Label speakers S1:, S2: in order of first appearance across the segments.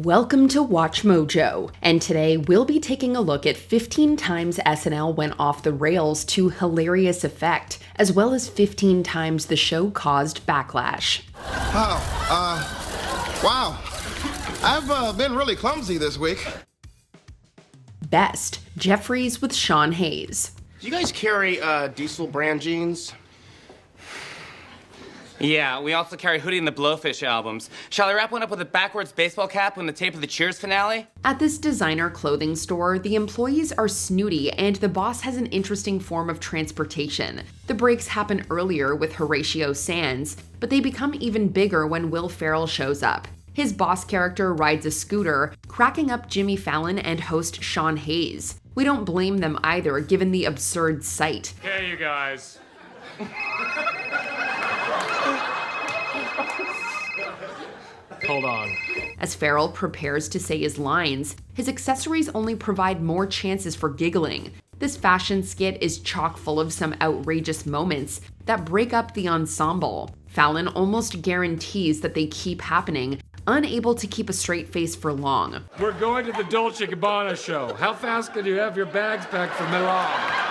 S1: Welcome to WatchMojo, and today we'll be taking a look at 15 times SNL went off the rails to hilarious effect, as well as 15 times the show caused backlash.
S2: Wow. I've been really clumsy this week.
S1: Best, Jeffries with Sean Hayes.
S2: Do you guys carry Diesel brand jeans?
S3: Yeah, we also carry Hootie and the Blowfish albums. Shall I wrap one up with a backwards baseball cap on the tape of the Cheers finale?
S1: At this designer clothing store, the employees are snooty and the boss has an interesting form of transportation. The breaks happen earlier with Horatio Sands, but they become even bigger when Will Ferrell shows up. His boss character rides a scooter, cracking up Jimmy Fallon and host Sean Hayes. We don't blame them either, given the absurd sight.
S4: Hey, you guys. Hold on.
S1: As Farrell prepares to say his lines, his accessories only provide more chances for giggling. This fashion skit is chock full of some outrageous moments that break up the ensemble. Fallon almost guarantees that they keep happening, unable to keep a straight face for long.
S4: We're going to the Dolce & Gabbana show. How fast can you have your bags packed for Milan?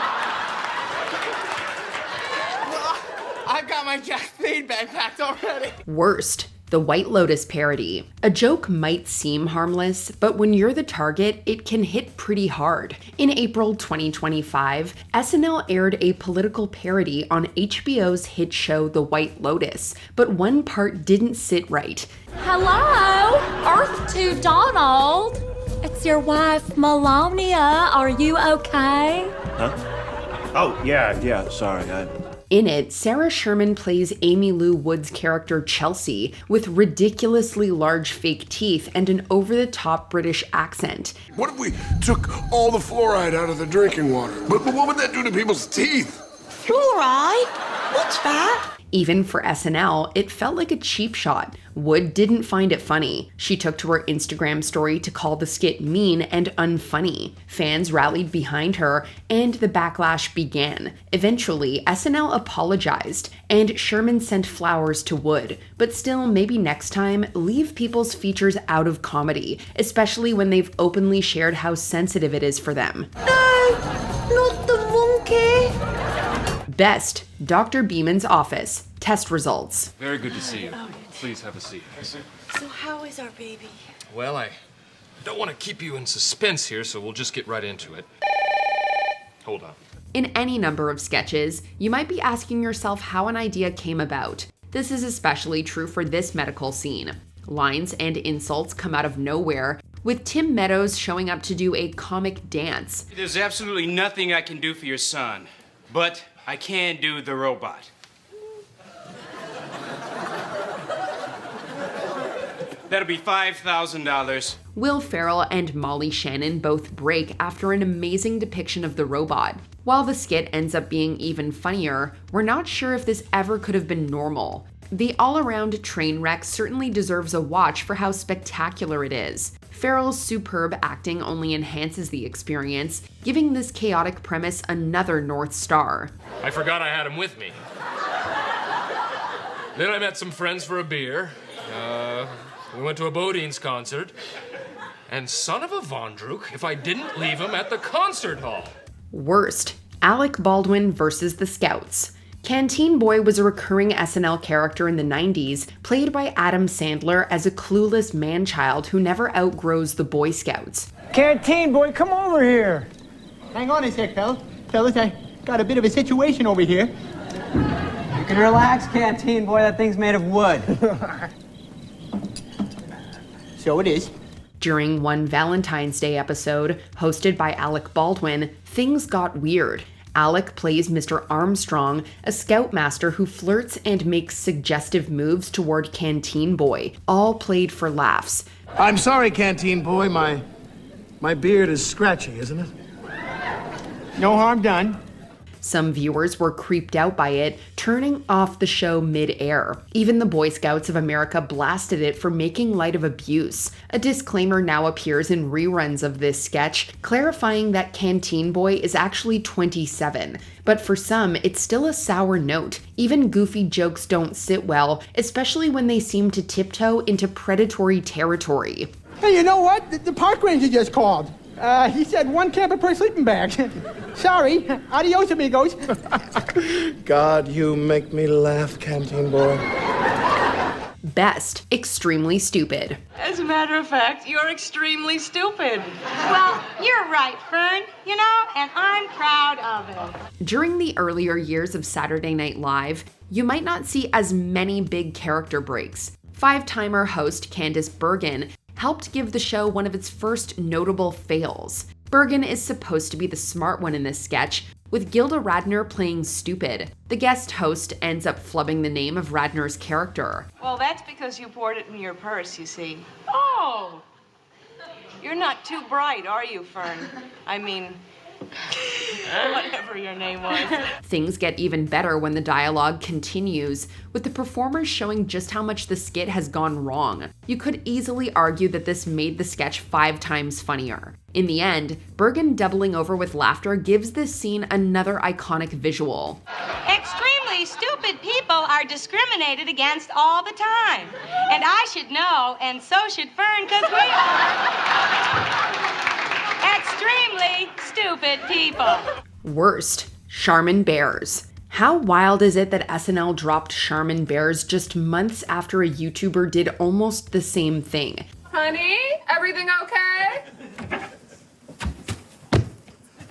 S3: I've got my Jack Spade bag packed already.
S1: Worst, the White Lotus parody. A joke might seem harmless, but when you're the target, it can hit pretty hard. In April 2025, SNL aired a political parody on HBO's hit show The White Lotus, but one part didn't sit right.
S5: Hello, Earth to Donald. It's your wife, Melania. Are you okay?
S6: Huh? Oh, yeah, sorry.
S1: In it, Sarah Sherman plays Amy Lou Wood's character Chelsea with ridiculously large fake teeth and an over-the-top British accent.
S7: What if we took all the fluoride out of the drinking water? But what would that do to people's teeth?
S5: Fluoride? What's that?
S1: Even for SNL, it felt like a cheap shot. Wood didn't find it funny. She took to her Instagram story to call the skit mean and unfunny. Fans rallied behind her, and the backlash began. Eventually, SNL apologized, and Sherman sent flowers to Wood. But still, maybe next time, leave people's features out of comedy, especially when they've openly shared how sensitive it is for them.
S5: No, not the monkey.
S1: Best, Dr. Beeman's office. Test results.
S4: Very good to see you. Please have a seat.
S5: So how is our baby?
S4: Well, I don't want to keep you in suspense here, so we'll just get right into it. Hold on.
S1: In any number of sketches, you might be asking yourself how an idea came about. This is especially true for this medical scene. Lines and insults come out of nowhere, with Tim Meadows showing up to do a comic dance.
S3: There's absolutely nothing I can do for your son, but I can do the robot. That'll be $5,000.
S1: Will Ferrell and Molly Shannon both break after an amazing depiction of the robot. While the skit ends up being even funnier, we're not sure if this ever could have been normal. The all-around Trainwrecks certainly deserves a watch for how spectacular it is. Ferrell's superb acting only enhances the experience, giving this chaotic premise another North Star.
S4: I forgot I had him with me. Then I met some friends for a beer. We went to a Bodines concert. And son of a Vondruk, if I didn't leave him at the concert hall.
S1: Worst, Alec Baldwin versus the Scouts. Canteen Boy was a recurring SNL character in the 90s, played by Adam Sandler as a clueless man-child who never outgrows the Boy Scouts.
S8: Canteen Boy, come over here.
S9: Hang on a sec, fellas. I got a bit of a situation over here.
S8: You can relax, Canteen Boy. That thing's made of wood.
S9: So it is.
S1: During one Valentine's Day episode, hosted by Alec Baldwin, things got weird. Alec plays Mr. Armstrong, a scoutmaster who flirts and makes suggestive moves toward Canteen Boy, all played for laughs.
S7: I'm sorry, Canteen Boy. My beard is scratchy, isn't it?
S9: No harm done.
S1: Some viewers were creeped out by it, turning off the show mid-air. Even the Boy Scouts of America blasted it for making light of abuse. A disclaimer now appears in reruns of this sketch, clarifying that Canteen Boy is actually 27. But for some, it's still a sour note. Even goofy jokes don't sit well, especially when they seem to tiptoe into predatory territory.
S9: Hey, you know what? The park ranger just called. He said 1 camper per sleeping bag. Sorry. Adios, amigos.
S2: God, you make me laugh, Canteen Boy.
S1: Best, extremely stupid.
S10: As a matter of fact, you're extremely stupid. Well, you're right, Fern, and I'm proud of it.
S1: During the earlier years of Saturday Night Live, you might not see as many big character breaks. 5-timer host Candice Bergen helped give the show one of its first notable fails. Bergen is supposed to be the smart one in this sketch, with Gilda Radner playing stupid. The guest host ends up flubbing the name of Radner's character.
S10: Well, that's because you poured it in your purse, you see. Oh! You're not too bright, are you, Fern? I mean, whatever your name was.
S1: Things get even better when the dialogue continues, with the performers showing just how much the skit has gone wrong. You could easily argue that this made the sketch 5 times funnier. In the end, Bergen doubling over with laughter gives this scene another iconic visual.
S10: Extremely stupid people are discriminated against all the time. And I should know, and so should Fern, because we are extremely stupid people.
S1: Worst, Charmin Bears. How wild is it that SNL dropped Charmin Bears just months after a YouTuber did almost the same thing?
S10: Honey, everything okay?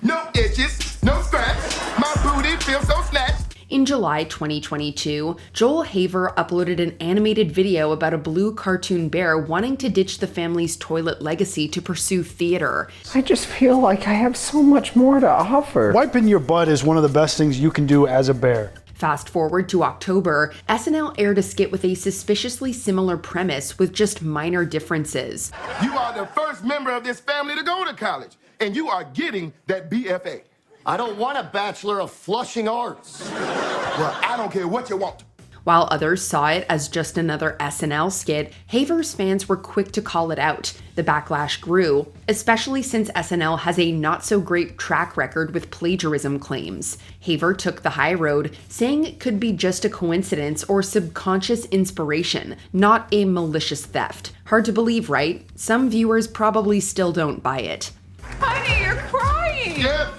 S2: No itches, no scratch. My booty feels so snatched.
S1: In July 2022, Joel Haver uploaded an animated video about a blue cartoon bear wanting to ditch the family's toilet legacy to pursue theater.
S11: I just feel like I have so much more to offer.
S12: Wiping your butt is one of the best things you can do as a bear.
S1: Fast forward to October, SNL aired a skit with a suspiciously similar premise with just minor differences.
S2: You are the first member of this family to go to college, and you are getting that BFA.
S13: I don't want a Bachelor of Flushing Arts.
S2: Well, I don't care what you want.
S1: While others saw it as just another SNL skit, Haver's fans were quick to call it out. The backlash grew, especially since SNL has a not-so-great track record with plagiarism claims. Haver took the high road, saying it could be just a coincidence or subconscious inspiration, not a malicious theft. Hard to believe, right? Some viewers probably still don't buy it.
S10: Honey, you're crying!
S2: Yeah,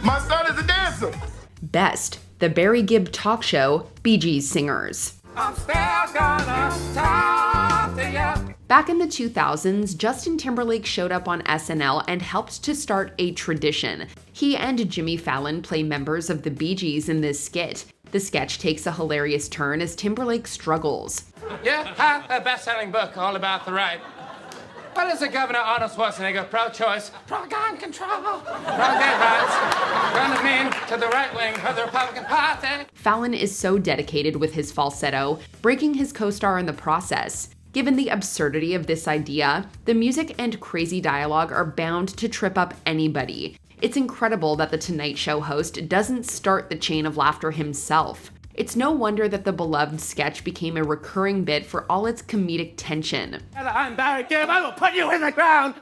S2: my son is a dancer.
S1: Best, the Barry Gibb talk show, Bee Gees Singers.
S10: I'm still gonna talk to you.
S1: Back in the 2000s, Justin Timberlake showed up on SNL and helped to start a tradition. He and Jimmy Fallon play members of the Bee Gees in this skit. The sketch takes a hilarious turn as Timberlake struggles.
S3: Yeah, a best-selling book all about the right. What is the Governor Arnold Schwarzenegger? Pro-choice, pro-gun control, pro-gay rights, running men to the right wing of the Republican Party.
S1: Fallon is so dedicated with his falsetto, breaking his co-star in the process. Given the absurdity of this idea, the music and crazy dialogue are bound to trip up anybody. It's incredible that the Tonight Show host doesn't start the chain of laughter himself. It's no wonder that the beloved sketch became a recurring bit for all its comedic tension.
S10: I'm Barry Gibb, I will put you in the ground.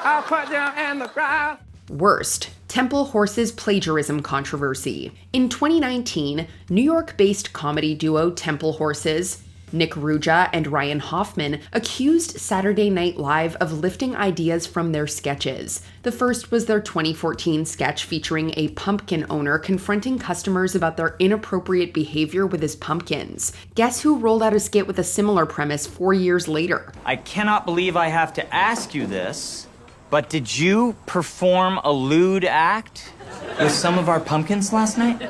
S10: I'll put you in the ground.
S1: Worst, Temple Horse's plagiarism controversy. In 2019, New York-based comedy duo Temple Horses, Nick Ruja and Ryan Hoffman, accused Saturday Night Live of lifting ideas from their sketches. The first was their 2014 sketch featuring a pumpkin owner confronting customers about their inappropriate behavior with his pumpkins. Guess who rolled out a skit with a similar premise 4 years later?
S14: I cannot believe I have to ask you this, but did you perform a lewd act with some of our pumpkins last night?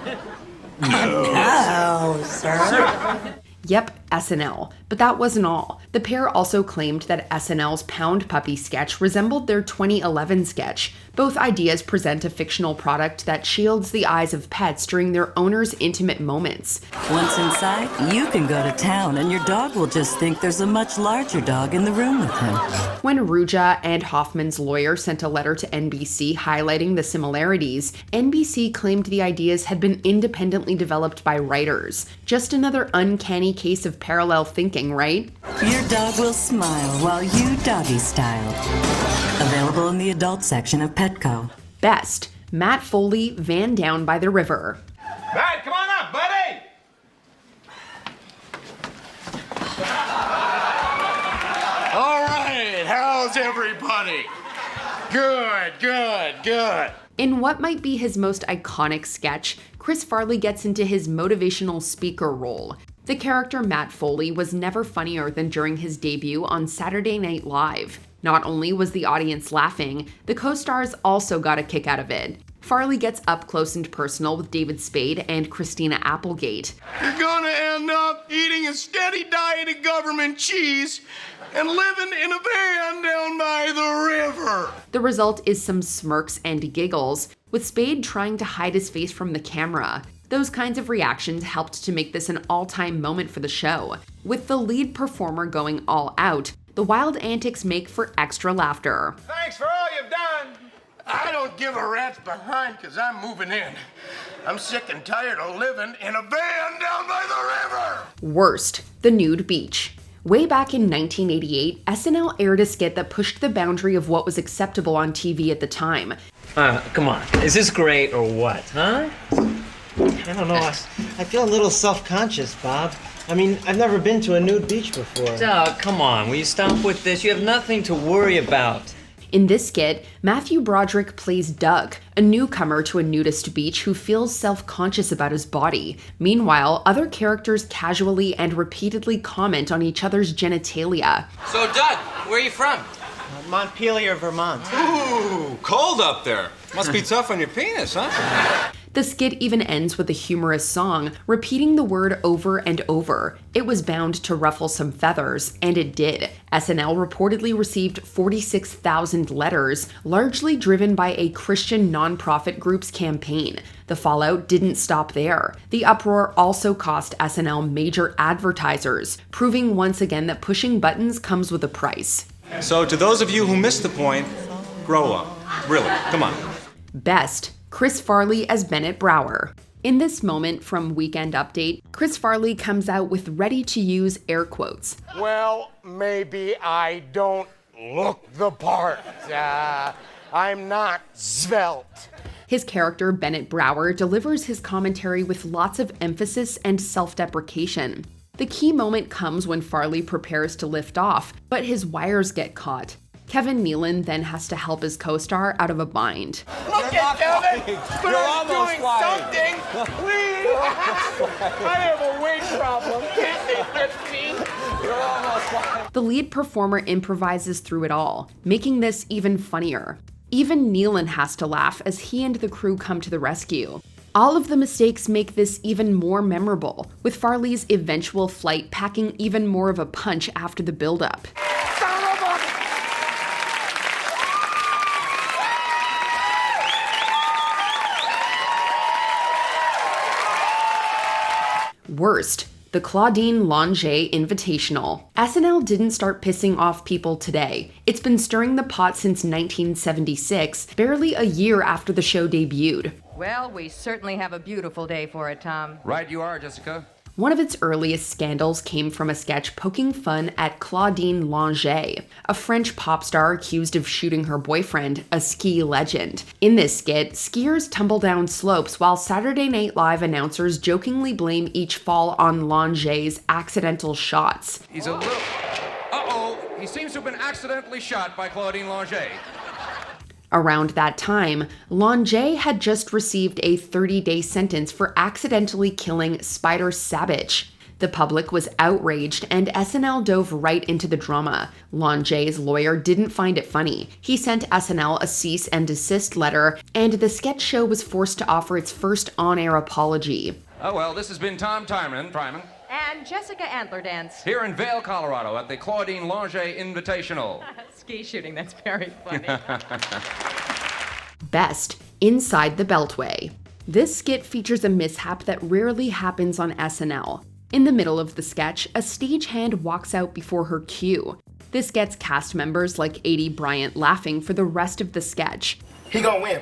S10: No, sir.
S1: Yep, SNL. But that wasn't all. The pair also claimed that SNL's Pound Puppy sketch resembled their 2011 sketch. Both ideas present a fictional product that shields the eyes of pets during their owner's intimate moments.
S15: Once inside, you can go to town and your dog will just think there's a much larger dog in the room with him.
S1: When Ruja and Hoffman's lawyer sent a letter to NBC highlighting the similarities, NBC claimed the ideas had been independently developed by writers. Just another uncanny case of parallel thinking, right?
S15: Your dog will smile while you doggy style. Available in the adult section of Petco.
S1: Best, Matt Foley van down by the river.
S2: Matt, come on up, buddy.
S7: How's everybody? Good, good, good.
S1: In what might be his most iconic sketch, Chris Farley gets into his motivational speaker role. The character Matt Foley was never funnier than during his debut on Saturday Night Live. Not only was the audience laughing, the co-stars also got a kick out of it. Farley gets up close and personal with David Spade and Christina Applegate.
S7: You're gonna end up eating a steady diet of government cheese and living in a van down by the river.
S1: The result is some smirks and giggles, with Spade trying to hide his face from the camera. Those kinds of reactions helped to make this an all-time moment for the show. With the lead performer going all out, the wild antics make for extra laughter.
S7: Thanks for all you've done. I don't give a rat's behind because I'm moving in. I'm sick and tired of living in a van down by the river.
S1: Worst, the nude beach. Way back in 1988, SNL aired a skit that pushed the boundary of what was acceptable on TV at the time.
S16: Come on, is this great or what, huh?
S17: I don't know, I feel a little self-conscious, Bob. I mean, I've never been to a nude beach before.
S16: Doug, come on, will you stop with this? You have nothing to worry about.
S1: In this skit, Matthew Broderick plays Doug, a newcomer to a nudist beach who feels self-conscious about his body. Meanwhile, other characters casually and repeatedly comment on each other's genitalia.
S18: So, Doug, where are you from?
S17: Montpelier, Vermont.
S18: Ooh, cold up there. Must be tough on your penis, huh?
S1: The skit even ends with a humorous song, repeating the word over and over. It was bound to ruffle some feathers, and it did. SNL reportedly received 46,000 letters, largely driven by a Christian nonprofit group's campaign. The fallout didn't stop there. The uproar also cost SNL major advertisers, proving once again that pushing buttons comes with a price.
S18: So, to those of you who missed the point, grow up. Really, come on.
S1: Best, Chris Farley as Bennett Brower. In this moment from Weekend Update, Chris Farley comes out with ready-to-use air quotes.
S7: Well, maybe I don't look the part. I'm not svelte.
S1: His character, Bennett Brower, delivers his commentary with lots of emphasis and self-deprecation. The key moment comes when Farley prepares to lift off, but his wires get caught. Kevin Nealon then has to help his co-star out of a bind.
S7: Look at Kevin! But I'm doing something! Please! I have a weight problem. Can't they lift me?
S1: The lead performer improvises through it all, making this even funnier. Even Nealon has to laugh as he and the crew come to the rescue. All of the mistakes make this even more memorable, with Farley's eventual flight packing even more of a punch after the build-up. Worst, the Claudine Longet Invitational. SNL didn't start pissing off people today. It's been stirring the pot since 1976, barely a year after the show debuted.
S19: Well, we certainly have a beautiful day for it, Tom.
S3: Right you are, Jessica.
S1: One of its earliest scandals came from a sketch poking fun at Claudine Longet, a French pop star accused of shooting her boyfriend, a ski legend. In this skit, skiers tumble down slopes while Saturday Night Live announcers jokingly blame each fall on Longet's accidental shots.
S3: He's a little... Uh-oh, he seems to have been accidentally shot by Claudine Longet.
S1: Around that time, Longet had just received a 30-day sentence for accidentally killing Spider Savage. The public was outraged, and SNL dove right into the drama. Longet's lawyer didn't find it funny. He sent SNL a cease and desist letter, and the sketch show was forced to offer its first on-air apology.
S3: Oh well, this has been Tom Timon.
S19: And Jessica Antlerdance.
S3: Here in Vail, Colorado, at the Claudine Longet Invitational.
S19: Ski shooting, that's very funny.
S1: Best, Inside the Beltway. This skit features a mishap that rarely happens on SNL. In the middle of the sketch, a stagehand walks out before her cue. This gets cast members like A.D. Bryant laughing for the rest of the sketch.
S13: He gonna win.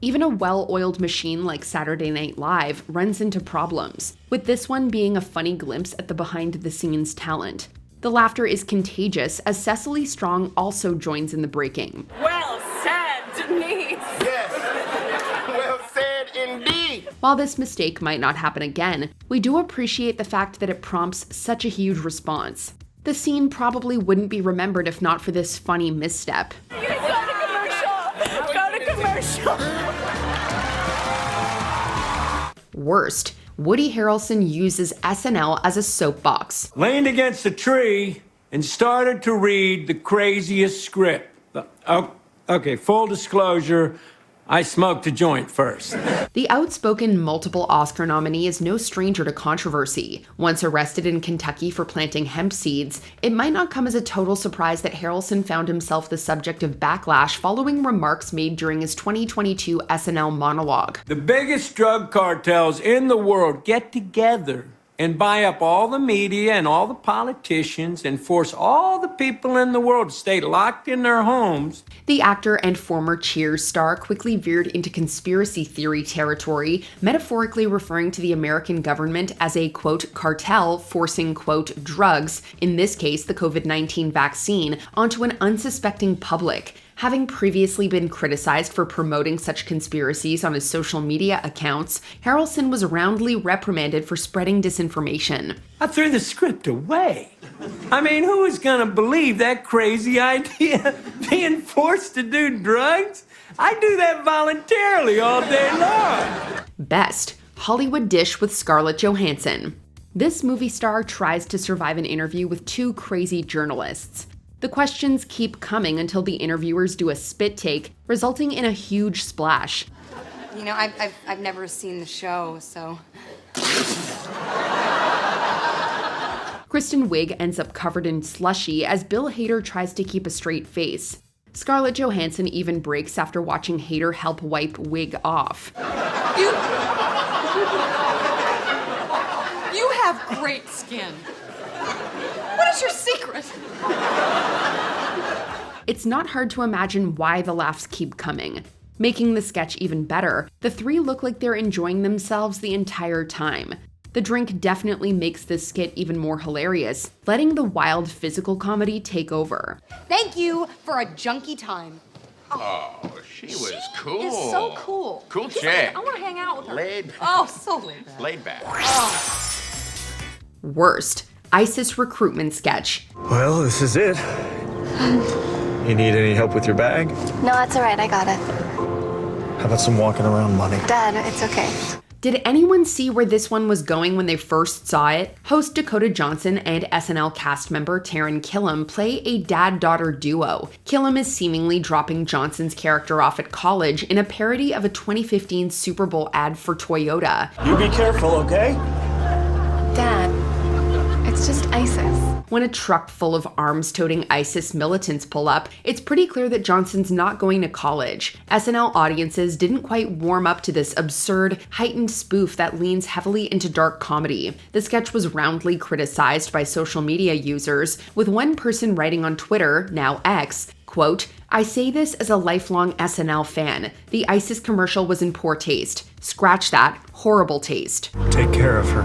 S1: Even a well-oiled machine like Saturday Night Live runs into problems, with this one being a funny glimpse at the behind-the-scenes talent. The laughter is contagious as Cecily Strong also joins in the breaking.
S20: Well said, Denise!
S13: Yes, well said indeed!
S1: While this mistake might not happen again, we do appreciate the fact that it prompts such a huge response. The scene probably wouldn't be remembered if not for this funny misstep.
S20: Go to commercial! Go to commercial!
S1: Worst, Woody Harrelson uses SNL as a soapbox.
S21: Leaned against a tree and started to read the craziest script. Okay, full disclosure, I smoked a joint first.
S1: The outspoken multiple Oscar nominee is no stranger to controversy. Once arrested in Kentucky for planting hemp seeds, it might not come as a total surprise that Harrelson found himself the subject of backlash following remarks made during his 2022 SNL monologue.
S21: The biggest drug cartels in the world get together and buy up all the media and all the politicians and force all the people in the world to stay locked in their homes.
S1: The actor and former Cheers star quickly veered into conspiracy theory territory, metaphorically referring to the American government as a, quote, cartel forcing, quote, drugs, in this case the COVID-19 vaccine, onto an unsuspecting public. Having previously been criticized for promoting such conspiracies on his social media accounts, Harrelson was roundly reprimanded for spreading disinformation.
S21: I threw the script away. I mean, who is gonna believe that crazy idea? Being forced to do drugs? I do that voluntarily all day long.
S1: Best, Hollywood dish with Scarlett Johansson. This movie star tries to survive an interview with two crazy journalists. The questions keep coming until the interviewers do a spit take, resulting in a huge splash.
S22: You know, I've never seen the show, so...
S1: Kristen Wiig ends up covered in slushy as Bill Hader tries to keep a straight face. Scarlett Johansson even breaks after watching Hader help wipe Wiig off.
S23: You have great skin. What is your secret?
S1: It's not hard to imagine why the laughs keep coming. Making the sketch even better, the three look like they're enjoying themselves the entire time. The drink definitely makes this skit even more hilarious, letting the wild physical comedy take over.
S22: Thank you for a junky time.
S24: Oh, she was cool.
S23: Is so cool.
S24: Cool
S23: He's
S24: chick.
S23: like, I want to hang out with her.
S24: Laid back.
S23: Oh, so laid back.
S24: Laid back.
S23: Oh.
S1: Worst, ISIS recruitment sketch.
S25: Well, this is it. You need any help with your bag?
S26: No, that's all right. I got it.
S25: How about some walking around money?
S26: Dad, it's okay.
S1: Did anyone see where this one was going when they first saw it? Host Dakota Johnson and SNL cast member Taran Killam play a dad-daughter duo. Killam is seemingly dropping Johnson's character off at college in a parody of a 2015 Super Bowl ad for Toyota.
S25: You be careful, okay?
S26: Dad, it's just ISIS.
S1: When a truck full of arms-toting ISIS militants pull up, it's pretty clear that Johnson's not going to college. SNL audiences didn't quite warm up to this absurd, heightened spoof that leans heavily into dark comedy. The sketch was roundly criticized by social media users, with one person writing on Twitter, now X, quote, "I say this as a lifelong SNL fan. The ISIS commercial was in poor taste. Scratch that, horrible taste."
S25: Take care of her.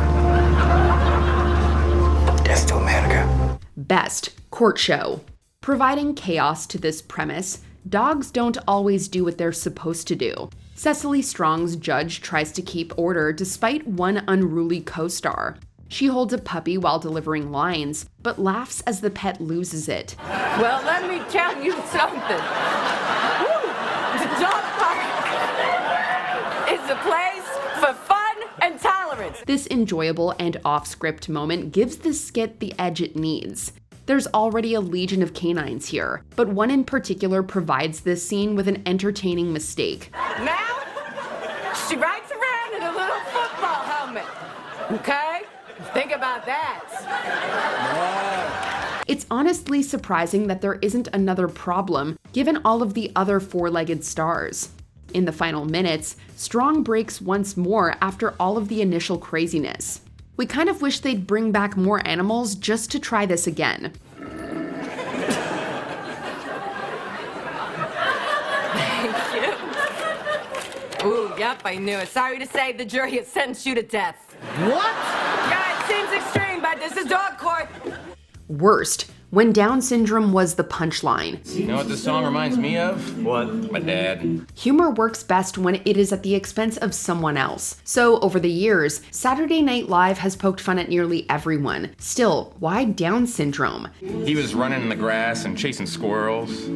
S25: Death to America.
S1: Best, court show. Providing chaos to this premise, dogs don't always do what they're supposed to do. Cecily Strong's judge tries to keep order despite one unruly co-star. She holds a puppy while delivering lines, but laughs as the pet loses it.
S23: Well, let me tell you something. The dog park is a place for fun and tolerance.
S1: This enjoyable and off-script moment gives the skit the edge it needs. There's already a legion of canines here, but one in particular provides this scene with an entertaining mistake.
S23: Now, she rides around in a little football helmet. Okay? Think about that.
S1: It's honestly surprising that there isn't another problem, given all of the other four-legged stars. In the final minutes, Strong breaks once more after all of the initial craziness. We kind of wish they'd bring back more animals just to try this again.
S23: Thank you. Ooh, yep, I knew it. Sorry to say, the jury has sentenced you to death.
S9: What?
S23: Yeah, it seems extreme, but this is dog court.
S1: Worst, when Down syndrome was the punchline.
S24: You know what this song reminds me of? What? My dad.
S1: Humor works best when it is at the expense of someone else. So over the years, Saturday Night Live has poked fun at nearly everyone. Still, why Down syndrome?
S24: He was running in the grass and chasing squirrels.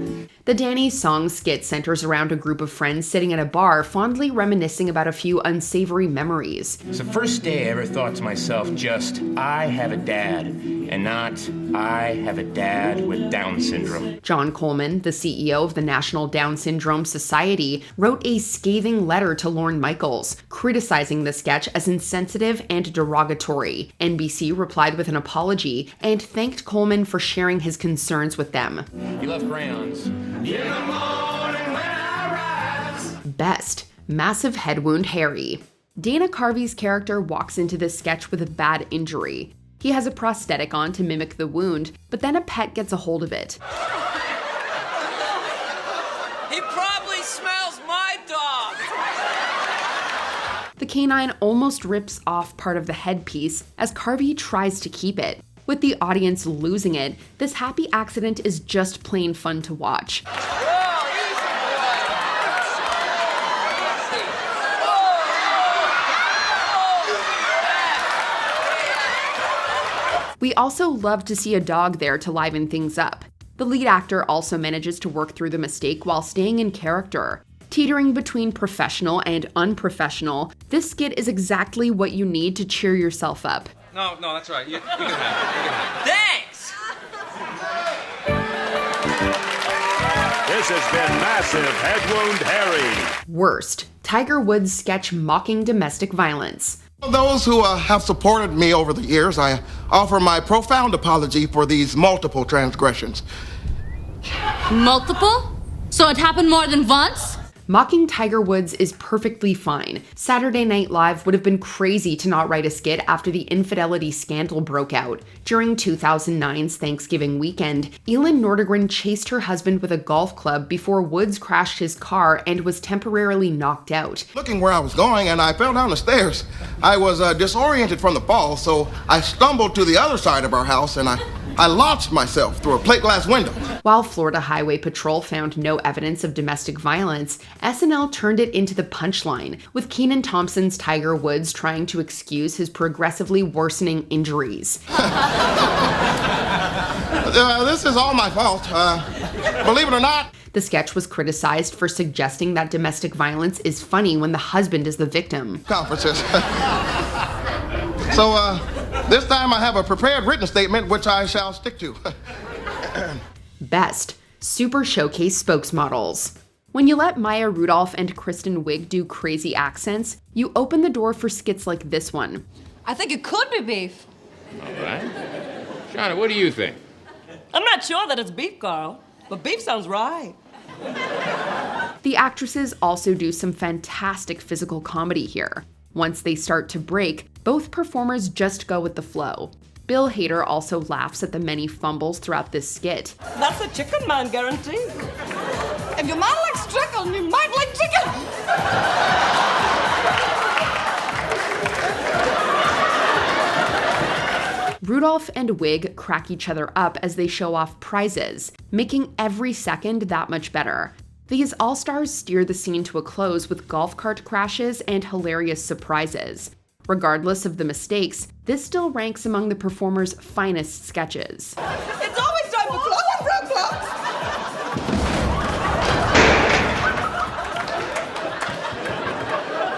S1: The Danny song skit centers around a group of friends sitting at a bar fondly reminiscing about a few unsavory memories.
S24: It's the first day I ever thought to myself just, I have a dad, and not, I have a dad with Down syndrome.
S1: John Coleman, the CEO of the National Down Syndrome Society, wrote a scathing letter to Lorne Michaels, criticizing the sketch as insensitive and derogatory. NBC replied with an apology and thanked Coleman for sharing his concerns with them.
S24: You love crayons. In the morning when I rise.
S1: Best, massive head wound Harry. Dana Carvey's character walks into this sketch with a bad injury. He has a prosthetic on to mimic the wound, but then a pet gets a hold of it.
S20: He probably smells my dog.
S1: The canine almost rips off part of the headpiece as Carvey tries to keep it. With the audience losing it, this happy accident is just plain fun to watch. We also love to see a dog there to liven things up. The lead actor also manages to work through the mistake while staying in character. Teetering between professional and unprofessional, this skit is exactly what you need to cheer yourself up.
S18: No, that's right. You can have it. You can have it.
S20: Thanks!
S4: This has been Massive Head Wound Harry.
S1: Worst, Tiger Woods sketch mocking domestic violence.
S2: Those who have supported me over the years, I offer my profound apology for these multiple transgressions.
S5: Multiple? So it happened more than once?
S1: Mocking Tiger Woods is perfectly fine. Saturday Night Live would have been crazy to not write a skit after the infidelity scandal broke out. During 2009's Thanksgiving weekend, Elin Nordegren chased her husband with a golf club before Woods crashed his car and was temporarily knocked out.
S2: Looking where I was going, and I fell down the stairs. I was disoriented from the fall, so I stumbled to the other side of our house, and I launched myself through a plate glass window.
S1: While Florida Highway Patrol found no evidence of domestic violence, SNL turned it into the punchline, with Kenan Thompson's Tiger Woods trying to excuse his progressively worsening injuries.
S2: This is all my fault. Believe it or not.
S1: The sketch was criticized for suggesting that domestic violence is funny when the husband is the victim.
S2: Conferences. So, this time I have a prepared written statement, which I shall stick to.
S1: Best, Super Showcase spokesmodels. When you let Maya Rudolph and Kristen Wiig do crazy accents, you open the door for skits like this one.
S5: I think it could be beef.
S24: All right. Shauna, what do you think?
S20: I'm not sure that it's beef, Carl, but beef sounds right.
S1: The actresses also do some fantastic physical comedy here. Once they start to break, both performers just go with the flow. Bill Hader also laughs at the many fumbles throughout this skit.
S20: That's a chicken man guarantee.
S5: If your mom likes chicken, you might like chicken.
S1: Rudolph and Wiig crack each other up as they show off prizes, making every second that much better. These all-stars steer the scene to a close with golf cart crashes and hilarious surprises. Regardless of the mistakes, this still ranks among the performers' finest sketches.
S20: It's always time for close and broke clocks.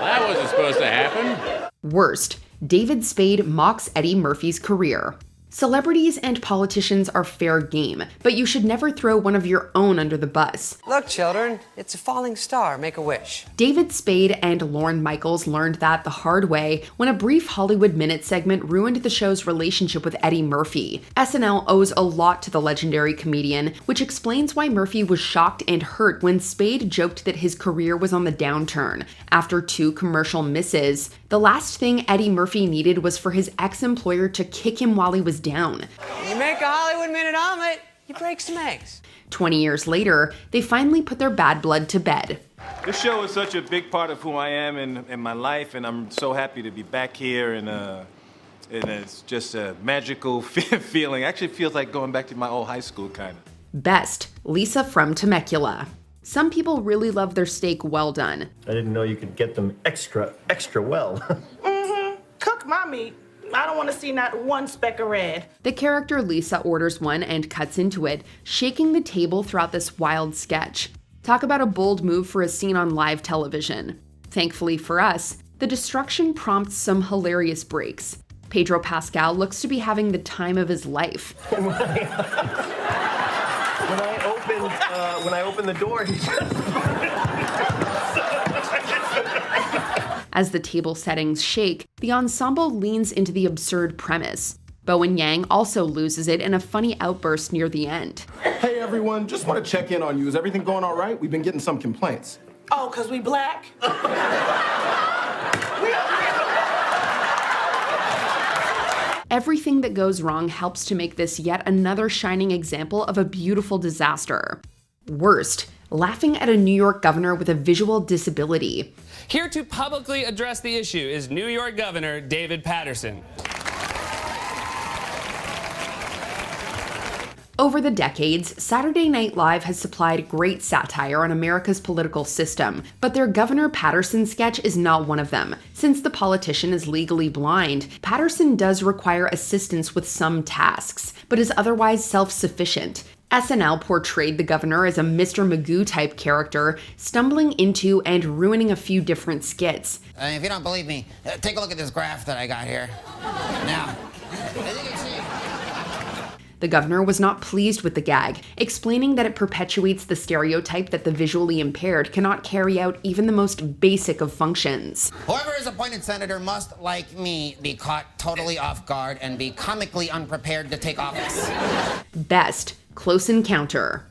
S24: That wasn't supposed to happen.
S1: Worst, David Spade mocks Eddie Murphy's career. Celebrities and politicians are fair game, but you should never throw one of your own under the bus.
S6: Look, children, it's a falling star. Make a wish.
S1: David Spade and Lorne Michaels learned that the hard way when a brief Hollywood Minute segment ruined the show's relationship with Eddie Murphy. SNL owes a lot to the legendary comedian, which explains why Murphy was shocked and hurt when Spade joked that his career was on the downturn. After 2 commercial misses, the last thing Eddie Murphy needed was for his ex-employer to kick him while he was down.
S6: You make a Hollywood Minute omelet, you break some eggs.
S1: 20 years later, they finally put their bad blood to bed.
S25: This show is such a big part of who I am in my life, and I'm so happy to be back here and
S18: And it's just a magical feeling. Actually feels like going back to my old high school, kind of.
S1: Best, Lisa from Temecula. Some people really love their steak well done.
S25: I didn't know you could get them extra well.
S5: Cook my meat. I don't want to see not one speck of red.
S1: The character Lisa orders one and cuts into it, shaking the table throughout this wild sketch. Talk about a bold move for a scene on live television. Thankfully for us, the destruction prompts some hilarious breaks. Pedro Pascal looks to be having the time of his life.
S25: When I opened the door, he just...
S1: As the table settings shake, the ensemble leans into the absurd premise. Bowen Yang also loses it in a funny outburst near the end.
S8: Hey everyone, just want to check in on you. Is everything going all right? We've been getting some complaints.
S5: Oh, 'cause we black?
S1: Everything that goes wrong helps to make this yet another shining example of a beautiful disaster. Worst, laughing at a New York governor with a visual disability.
S10: Here to publicly address the issue is New York Governor David Paterson.
S1: Over the decades, Saturday Night Live has supplied great satire on America's political system, but their Governor Paterson sketch is not one of them. Since the politician is legally blind, Paterson does require assistance with some tasks, but is otherwise self-sufficient. SNL portrayed the governor as a Mr. Magoo-type character, stumbling into and ruining a few different skits.
S11: If you don't believe me, take a look at this graph that I got here. Now, as you can see...
S1: The governor was not pleased with the gag, explaining that it perpetuates the stereotype that the visually impaired cannot carry out even the most basic of functions.
S11: Whoever is appointed senator must, like me, be caught totally off guard and be comically unprepared to take office.
S1: Best, Close Encounter.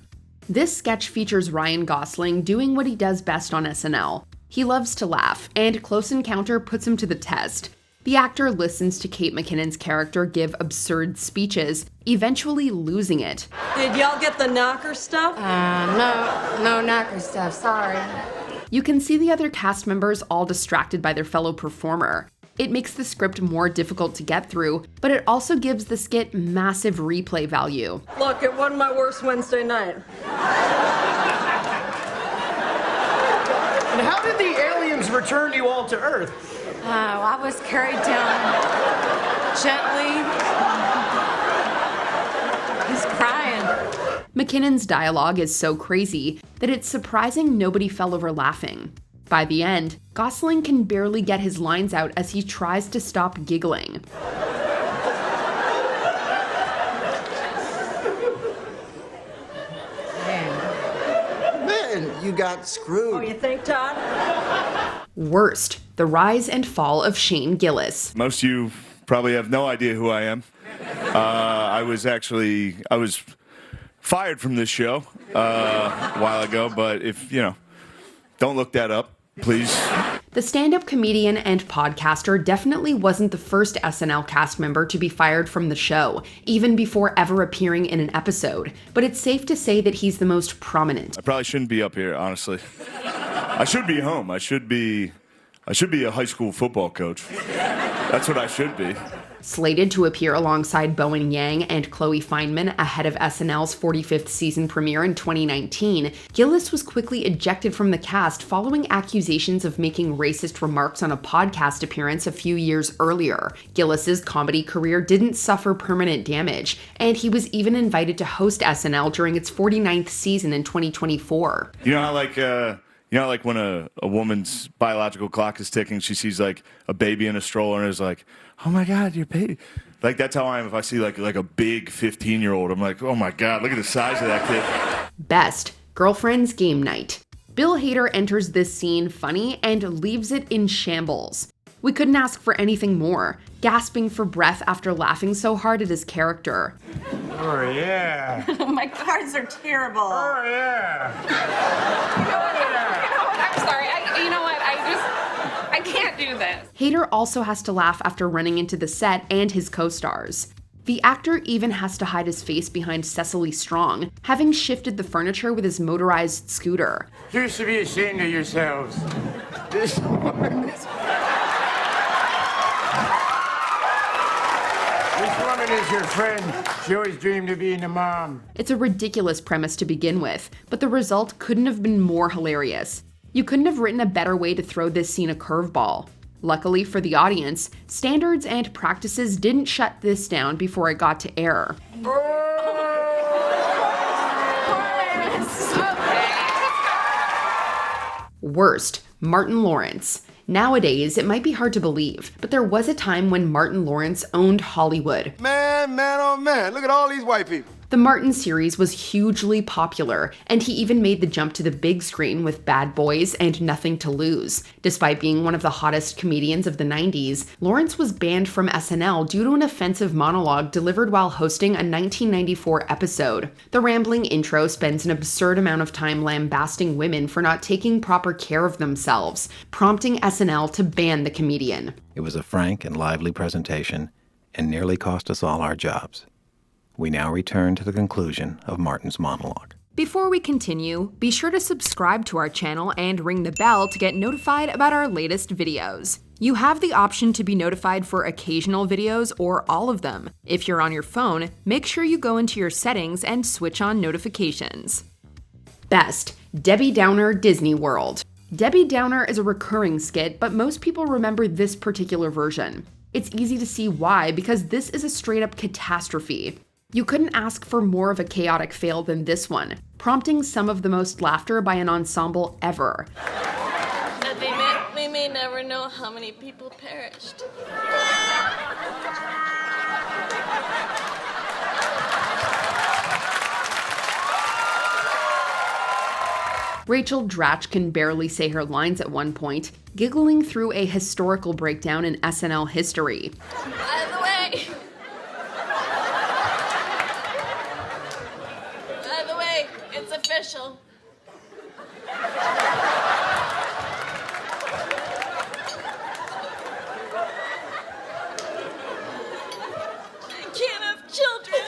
S1: This sketch features Ryan Gosling doing what he does best on SNL. He loves to laugh, and Close Encounter puts him to the test. The actor listens to Kate McKinnon's character give absurd speeches, eventually losing it.
S20: Did y'all get the knocker stuff?
S22: No knocker stuff, sorry.
S1: You can see the other cast members all distracted by their fellow performer. It makes the script more difficult to get through, but it also gives the skit massive replay value.
S20: Look, it wasn't my worst Wednesday night.
S8: And how did the aliens return you all to Earth?
S22: Oh, I was carried down gently. He's crying.
S1: McKinnon's dialogue is so crazy that it's surprising nobody fell over laughing. By the end, Gosling can barely get his lines out as he tries to stop giggling.
S8: Man, you got screwed.
S20: Oh, you think, Todd?
S1: Worst, the rise and fall of Shane Gillis.
S12: Most of you probably have no idea who I am. I was fired from this show a while ago, but if, don't look that up, please.
S1: The stand-up comedian and podcaster definitely wasn't the first SNL cast member to be fired from the show, even before ever appearing in an episode, but it's safe to say that he's the most prominent.
S12: I probably shouldn't be up here, honestly. I should be home. I should be a high school football coach. That's what I should be.
S1: Slated to appear alongside Bowen Yang and Chloe Fineman ahead of SNL's 45th season premiere in 2019, Gillis was quickly ejected from the cast following accusations of making racist remarks on a podcast appearance a few years earlier. Gillis's comedy career didn't suffer permanent damage, and he was even invited to host SNL during its 49th season in 2024.
S12: You know how like when a woman's biological clock is ticking, she sees like a baby in a stroller and is like, oh my God, your baby. Like that's how I am if I see like a big 15-year-old. I'm like, oh my God, look at the size of that kid.
S1: Best, Girlfriend's Game Night. Bill Hader enters this scene funny and leaves it in shambles. We couldn't ask for anything more, gasping for breath after laughing so hard at his character.
S7: Oh yeah.
S23: My cards are terrible.
S7: Oh yeah.
S23: I'm sorry. I can't do this.
S1: Hader also has to laugh after running into the set and his co-stars. The actor even has to hide his face behind Cecily Strong, having shifted the furniture with his motorized scooter.
S7: You should be ashamed of yourselves. Lauren is her friend. She always dreamed of being a mom.
S1: It's a ridiculous premise to begin with, but the result couldn't have been more hilarious. You couldn't have written a better way to throw this scene a curveball. Luckily for the audience, standards and practices didn't shut this down before it got to air. Worst, Martin Lawrence. Nowadays, it might be hard to believe, but there was a time when Martin Lawrence owned Hollywood.
S13: Man, oh man, look at all these white people.
S1: The Martin series was hugely popular, and he even made the jump to the big screen with Bad Boys and Nothing to Lose. Despite being one of the hottest comedians of the 90s, Lawrence was banned from SNL due to an offensive monologue delivered while hosting a 1994 episode. The rambling intro spends an absurd amount of time lambasting women for not taking proper care of themselves, prompting SNL to ban the comedian.
S3: It was a frank and lively presentation and nearly cost us all our jobs. We now return to the conclusion of Martin's monologue.
S1: Before we continue, be sure to subscribe to our channel and ring the bell to get notified about our latest videos. You have the option to be notified for occasional videos or all of them. If you're on your phone, make sure you go into your settings and switch on notifications. Best, Debbie Downer Disney World. Debbie Downer is a recurring skit, but most people remember this particular version. It's easy to see why, because this is a straight-up catastrophe. You couldn't ask for more of a chaotic fail than this one, prompting some of the most laughter by an ensemble ever.
S20: We may never know how many people perished.
S1: Rachel Dratch can barely say her lines at one point, giggling through a historical breakdown in SNL history.
S20: By the way, it's official. I can't have children.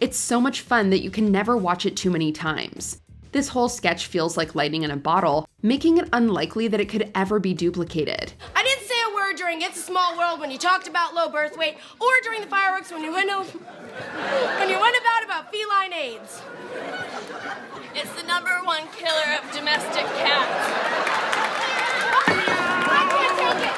S1: It's so much fun that you can never watch it too many times. This whole sketch feels like lightning in a bottle, making it unlikely that it could ever be duplicated.
S14: I didn't say a word during It's a Small World when you talked about low birth weight, or during the fireworks when you went about feline AIDS.
S20: It's the #1 killer of domestic cats.
S14: I can't take it.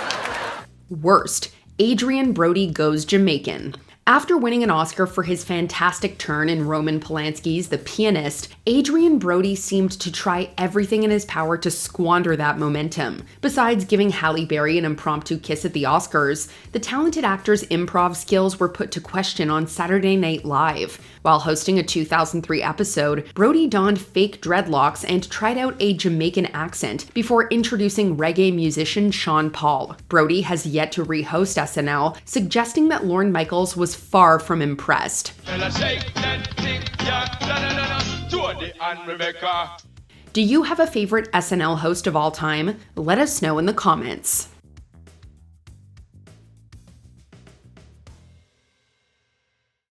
S1: Worst, Adrian Brody Goes Jamaican. After winning an Oscar for his fantastic turn in Roman Polanski's The Pianist, Adrian Brody seemed to try everything in his power to squander that momentum. Besides giving Halle Berry an impromptu kiss at the Oscars, the talented actor's improv skills were put to question on Saturday Night Live. While hosting a 2003 episode, Brody donned fake dreadlocks and tried out a Jamaican accent before introducing reggae musician Sean Paul. Brody has yet to rehost SNL, suggesting that Lorne Michaels was far from impressed. Do you have a favorite SNL host of all time? Let us know in the comments.